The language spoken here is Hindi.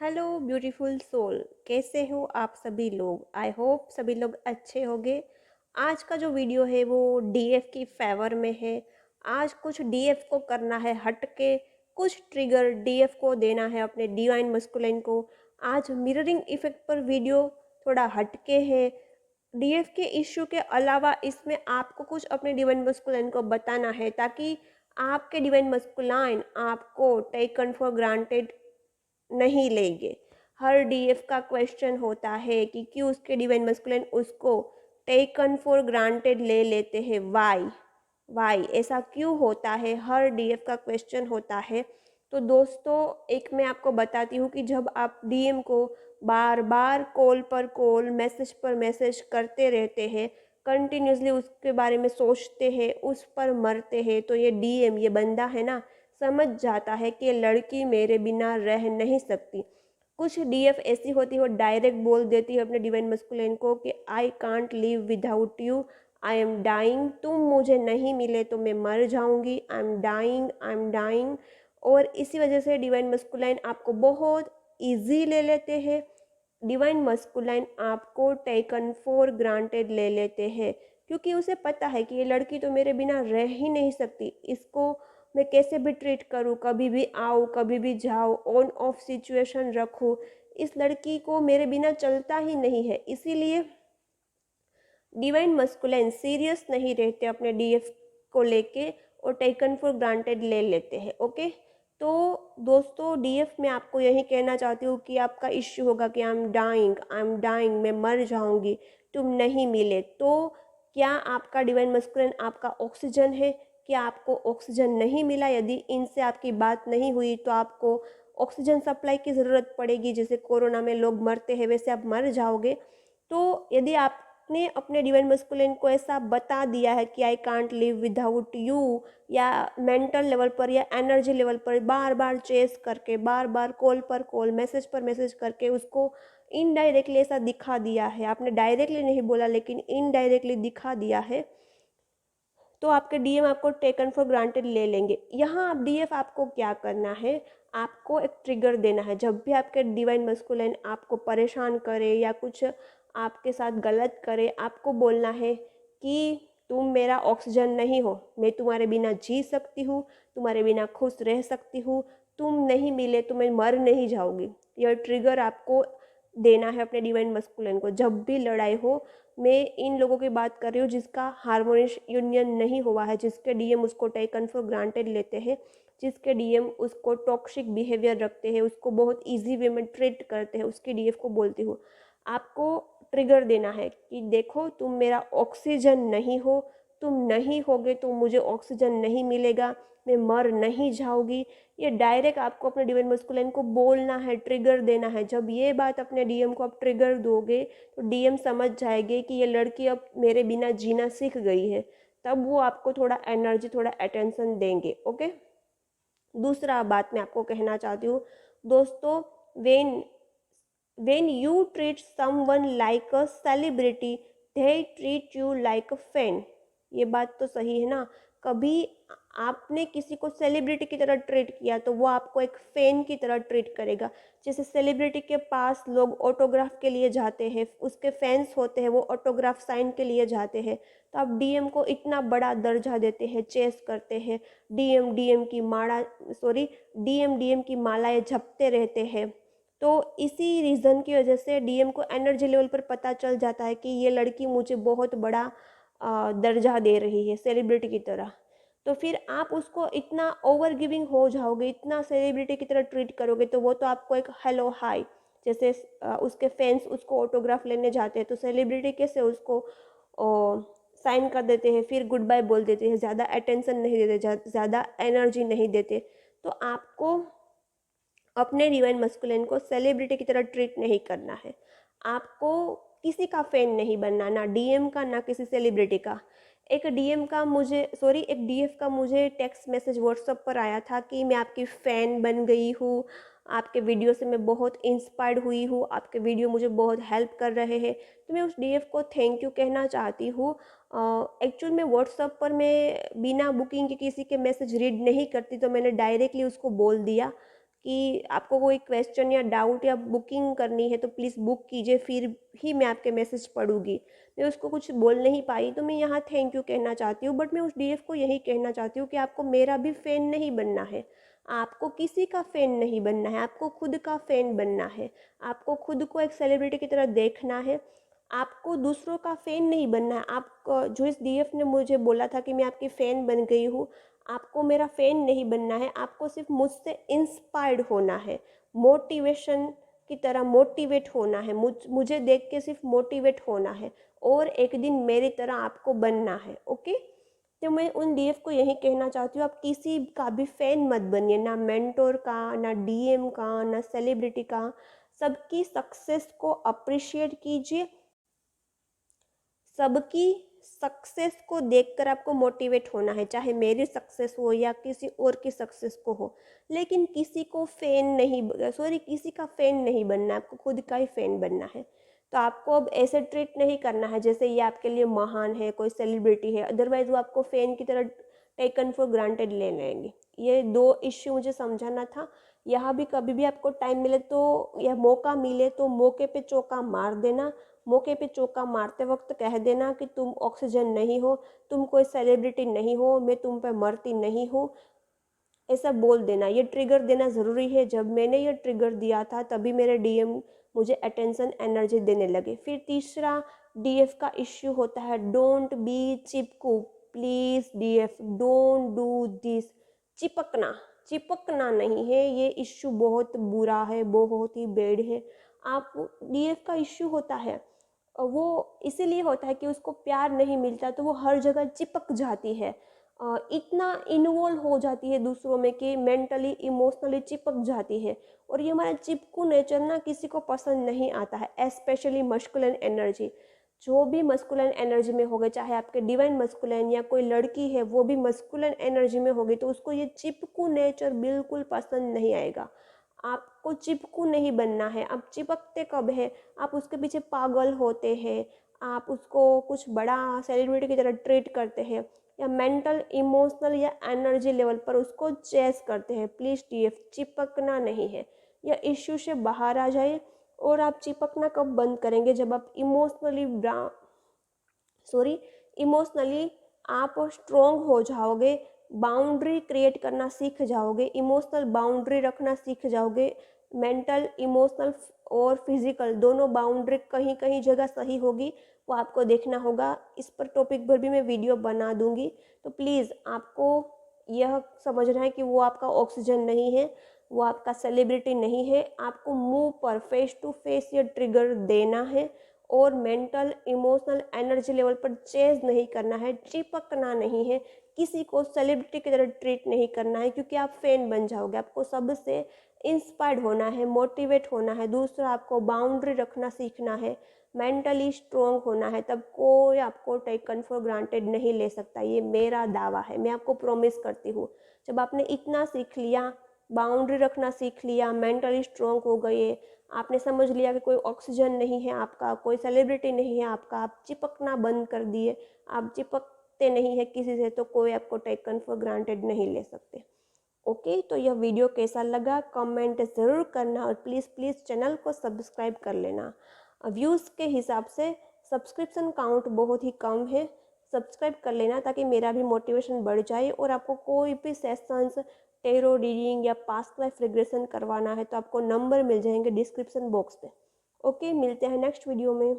हेलो ब्यूटीफुल सोल, कैसे हो आप सभी लोग। आई होप सभी लोग अच्छे होंगे। आज का जो वीडियो है वो डीएफ की फेवर में है। आज कुछ डीएफ को करना है हट के, कुछ ट्रिगर डीएफ को देना है अपने डिवाइन मस्कुलिन को। आज मिररिंग इफेक्ट पर वीडियो थोड़ा हटके है। डीएफ के इश्यू के अलावा इसमें आपको कुछ अपने डिवाइन मस्कुलाइन को बताना है ताकि आपके डिवाइन मस्कुलाइन आपको टेकन फॉर ग्रांटेड नहीं लेंगे। हर डीएफ का क्वेश्चन होता है कि क्यों उसके डिवाइन मस्कुलिन उसको टेकन फॉर ग्रांटेड ले लेते हैं। वाई ऐसा क्यों होता है, हर डीएफ का क्वेश्चन होता है। तो दोस्तों, एक मैं आपको बताती हूँ कि जब आप डीएम को बार बार कॉल पर कॉल, मैसेज पर मैसेज करते रहते हैं, कंटिन्यूसली उसके बारे में सोचते हैं, उस पर मरते हैं, तो ये डीएम, ये बंदा है ना, समझ जाता है कि ये लड़की मेरे बिना रह नहीं सकती। कुछ डीएफ ऐसी होती है वो डायरेक्ट बोल देती है अपने डिवाइन मस्कुलिन को कि I can't live without you, I am dying, तुम मुझे नहीं मिले तो मैं मर जाऊंगी, I am dying, I am dying. और इसी वजह से डिवाइन मस्कुलाइन आपको बहुत इजी ले लेते हैं। डिवाइन मस्कुलाइन आपको टेकन फॉर ग्रांटेड ले लेते हैं क्योंकि उसे पता है कि ये लड़की तो मेरे बिना रह ही नहीं सकती, इसको मैं कैसे भी ट्रीट करूँ, कभी भी आऊँ कभी भी जाऊँ, ऑन ऑफ सिचुएशन रखूँ, इस लड़की को मेरे बिना चलता ही नहीं है। इसीलिए डिवाइन मस्कुलाइन सीरियस नहीं रहते अपने डीएफ को लेके और टेकन फॉर ग्रांटेड ले लेते हैं। ओके, तो दोस्तों, डीएफ में आपको यही कहना चाहती हूँ कि आपका इश्यू होगा कि आई एम डाइंग, मैं मर जाऊंगी, तुम नहीं मिले तो क्या आपका डिवाइन मस्कुलाइन आपका ऑक्सीजन है? क्या आपको ऑक्सीजन नहीं मिला? यदि इनसे आपकी बात नहीं हुई तो आपको ऑक्सीजन सप्लाई की ज़रूरत पड़ेगी। जैसे कोरोना में लोग मरते हैं वैसे आप मर जाओगे। तो यदि आपने अपने डिवाइन मस्कुलिन को ऐसा बता दिया है कि I can't live without you, या मेंटल लेवल पर या एनर्जी लेवल पर बार बार चेस करके, बार बार कॉल पर कॉल, मैसेज पर मैसेज करके उसको इनडायरेक्टली ऐसा दिखा दिया है, आपने डायरेक्टली नहीं बोला लेकिन इनडायरेक्टली दिखा दिया है, तो आपके डीएम आपको टेकन फॉर ग्रांटेड ले लेंगे। यहाँ आप डीएफ आपको क्या करना है, आपको एक ट्रिगर देना है। जब भी आपके डिवाइन मस्कुलिन आपको परेशान करे या कुछ आपके साथ गलत करे, आपको बोलना है कि तुम मेरा ऑक्सीजन नहीं हो, मैं तुम्हारे बिना जी सकती हूँ, तुम्हारे बिना खुश रह सकती हूँ, तुम नहीं मिले तो मैं मर नहीं जाऊँगी। यह ट्रिगर आपको देना है अपने डिवाइन मस्कुलिन को। जब भी लड़ाई हो, मैं इन लोगों की बात कर रही हूँ जिसका हार्मोनियस यूनियन नहीं हुआ है, जिसके डीएम उसको टेकन फॉर ग्रांटेड लेते हैं, जिसके डीएम उसको टॉक्सिक बिहेवियर रखते हैं, उसको बहुत इजी वे में ट्रीट करते हैं, उसके डीएफ को बोलती हूँ आपको ट्रिगर देना है कि देखो, तुम मेरा ऑक्सीजन नहीं हो, तुम नहीं होगे तो मुझे ऑक्सीजन नहीं मिलेगा, मैं मर नहीं जाऊँगी। ये डायरेक्ट आपको अपने डिवाइन मस्कुलिन को बोलना है, ट्रिगर देना है। जब ये बात अपने डीएम को आप ट्रिगर दोगे तो डीएम समझ जाएंगे कि ये लड़की अब मेरे बिना जीना सीख गई है, तब वो आपको थोड़ा एनर्जी, थोड़ा अटेंशन देंगे। ओके, दूसरा बात मैं आपको कहना चाहती हूँ दोस्तों, when when you treat someone like a celebrity, they treat you like a fan. ये बात तो सही है ना। कभी आपने किसी को सेलिब्रिटी की तरह ट्रीट किया तो वो आपको एक फैन की तरह ट्रीट करेगा। जैसे सेलिब्रिटी के पास लोग ऑटोग्राफ के लिए जाते हैं, उसके फैंस होते हैं, वो ऑटोग्राफ साइन के लिए जाते हैं, तो आप डीएम को इतना बड़ा दर्जा देते हैं, चेस करते हैं, डीएम डीएम की माला, सॉरी, डीएम डीएम की मालाएं जपते रहते हैं। तो इसी रीज़न की वजह से डीएम को एनर्जी लेवल पर पता चल जाता है कि ये लड़की मुझे बहुत बड़ा दर्जा दे रही है, सेलिब्रिटी की तरह। तो फिर आप उसको इतना ओवर गिविंग हो जाओगे, इतना सेलिब्रिटी की तरह ट्रीट करोगे, तो वो तो आपको एक हेलो हाय, जैसे उसके फैंस उसको ऑटोग्राफ लेने जाते हैं तो सेलिब्रिटी कैसे उसको साइन कर देते हैं, फिर गुड बाय बोल देते हैं, ज़्यादा अटेंशन नहीं देते, ज़्यादा एनर्जी नहीं देते। तो आपको अपने डिवाइन मस्कुलिन को सेलिब्रिटी की तरह ट्रीट नहीं करना है। आपको किसी का फैन नहीं बनना, ना डीएम का ना किसी सेलिब्रिटी का। एक डीएफ का मुझे टेक्स्ट मैसेज व्हाट्सएप पर आया था कि मैं आपकी फ़ैन बन गई हूँ, आपके वीडियो से मैं बहुत इंस्पायर्ड हुई हूँ, आपके वीडियो मुझे बहुत हेल्प कर रहे हैं। तो मैं उस डीएफ को थैंक यू कहना चाहती हूँ। एक्चुअल में व्हाट्सएप पर मैं बिना बुकिंग के किसी के मैसेज रीड नहीं करती, तो मैंने डायरेक्टली उसको बोल दिया कि आपको कोई क्वेश्चन या डाउट या बुकिंग करनी है तो प्लीज़ बुक कीजिए, फिर ही मैं आपके मैसेज पढ़ूँगी। मैं उसको कुछ बोल नहीं पाई तो मैं यहाँ थैंक यू कहना चाहती हूँ, बट मैं उस डीएफ को यही कहना चाहती हूँ कि आपको मेरा भी फ़ैन नहीं बनना है, आपको किसी का फ़ैन नहीं बनना है, आपको खुद का फ़ैन बनना है। आपको खुद को एक सेलिब्रिटी की तरह देखना है, आपको दूसरों का फ़ैन नहीं बनना है। आप जो इस डीएफ ने मुझे बोला था कि मैं आपकी फ़ैन बन गई हूँ, आपको मेरा फ़ैन नहीं बनना है, आपको सिर्फ मुझसे इंस्पायर्ड होना है, मोटिवेशन की तरह मोटिवेट होना है, मुझे देख के सिर्फ मोटिवेट होना है और एक दिन मेरी तरह आपको बनना है। ओके, तो मैं उन डीएफ को यही कहना चाहती हूँ, आप किसी का भी फ़ैन मत बनिए, ना मेंटोर का, ना डीएम का, ना सेलिब्रिटी का। सबकी सक्सेस को अप्रिशिएट कीजिए, सबकी सक्सेस को देखकर आपको मोटिवेट होना है, चाहे मेरी सक्सेस हो या किसी और की सक्सेस को हो, लेकिन किसी को फ़ैन नहीं, सॉरी, किसी का फ़ैन नहीं बनना है, आपको खुद का ही फ़ैन बनना है। तो आपको अब ऐसे ट्रीट नहीं करना है जैसे ये आपके लिए महान है, कोई सेलिब्रिटी है, अदरवाइज़ वो आपको फ़ैन की तरह टेकन फॉर ग्रांटेड ले लेंगे। ये 2 इश्यू मुझे समझाना था। यहाँ भी कभी भी आपको टाइम मिले तो या मौका मिले तो मौके पे चौका मार देना। मौके पे चौका मारते वक्त कह देना कि तुम ऑक्सीजन नहीं हो, तुम कोई सेलिब्रिटी नहीं हो, मैं तुम पे मरती नहीं हूँ, ऐसा बोल देना। ये ट्रिगर देना ज़रूरी है। जब मैंने ये ट्रिगर दिया था तभी मेरे डीएम मुझे अटेंशन एनर्जी देने लगे। फिर तीसरा डीएफ का इश्यू होता है, डोंट बी चिपकू, please DF don't do this. चिपकना, चिपकना नहीं है, ये इश्यू बहुत बुरा है, बहुत ही बैड है। आप डीएफ का इश्यू होता है, वो इसीलिए होता है कि उसको प्यार नहीं मिलता तो वो हर जगह चिपक जाती है, इतना इन्वॉल्व हो जाती है दूसरों में कि मेंटली इमोशनली चिपक जाती है। और ये हमारा चिपकू नेचर ना किसी को पसंद नहीं आता है, स्पेशली मस्कुलिन एनर्जी। जो भी मस्कुलिन एनर्जी में होगा, चाहे आपके डिवाइन मस्कुलिन या कोई लड़की है वो भी मस्कुलिन एनर्जी में होगी, तो उसको ये चिपकू नेचर बिल्कुल पसंद नहीं आएगा। आपको चिपकू नहीं बनना है। आप चिपकते कब है, आप उसके पीछे पागल होते हैं, आप उसको कुछ बड़ा सेलिब्रिटी की तरह ट्रीट करते हैं, या मेंटल इमोशनल या एनर्जी लेवल पर उसको चेस करते हैं। प्लीज़ डीएफ चिपकना नहीं है, या इश्यू से बाहर आ जाए। और आप चिपकना कब बंद करेंगे, जब आप इमोशनली आप स्ट्रोंग हो जाओगे, बाउंड्री क्रिएट करना सीख जाओगे, इमोशनल बाउंड्री रखना सीख जाओगे। मेंटल, इमोशनल और फिजिकल दोनों बाउंड्री कहीं कहीं जगह सही होगी, वो आपको देखना होगा। इस पर टॉपिक पर भी मैं वीडियो बना दूंगी। तो प्लीज़ आपको यह समझना है कि वो आपका ऑक्सीजन नहीं है, वो आपका सेलिब्रिटी नहीं है। आपको मुंह पर फेस टू फेस ये ट्रिगर देना है और मेंटल, इमोशनल, एनर्जी लेवल पर चेज नहीं करना है, चिपकना नहीं है, किसी को सेलिब्रिटी की तरह ट्रीट नहीं करना है, क्योंकि आप फैन बन जाओगे। आपको सबसे इंस्पायर्ड होना है, मोटिवेट होना है। दूसरा, आपको बाउंड्री रखना सीखना है, मेंटली स्ट्रोंग होना है, तब कोई आपको टेकन फॉर ग्रांटेड नहीं ले सकता। ये मेरा दावा है, मैं आपको प्रॉमिस करती हूँ। जब आपने इतना सीख लिया, बाउंड्री रखना सीख लिया, मेंटली स्ट्रोंग हो गए, आपने समझ लिया कि कोई ऑक्सीजन नहीं है आपका, कोई सेलिब्रिटी नहीं है आपका, आप चिपकना बंद कर दिए, आप चिपकते नहीं है किसी से, तो कोई आपको टेकन फॉर ग्रांटेड नहीं ले सकते। ओके, तो यह वीडियो कैसा लगा कमेंट ज़रूर करना, और प्लीज़ प्लीज़ चैनल को सब्सक्राइब कर लेना। व्यूज़ के हिसाब से सब्सक्रिप्शन काउंट बहुत ही कम है, सब्सक्राइब कर लेना ताकि मेरा भी मोटिवेशन बढ़ जाए। और आपको कोई भी सेशंस, टेरो रीडिंग या पास्ट लाइफ रिग्रेशन करवाना है तो आपको नंबर मिल जाएंगे डिस्क्रिप्शन बॉक्स पे। ओके, मिलते हैं नेक्स्ट वीडियो में।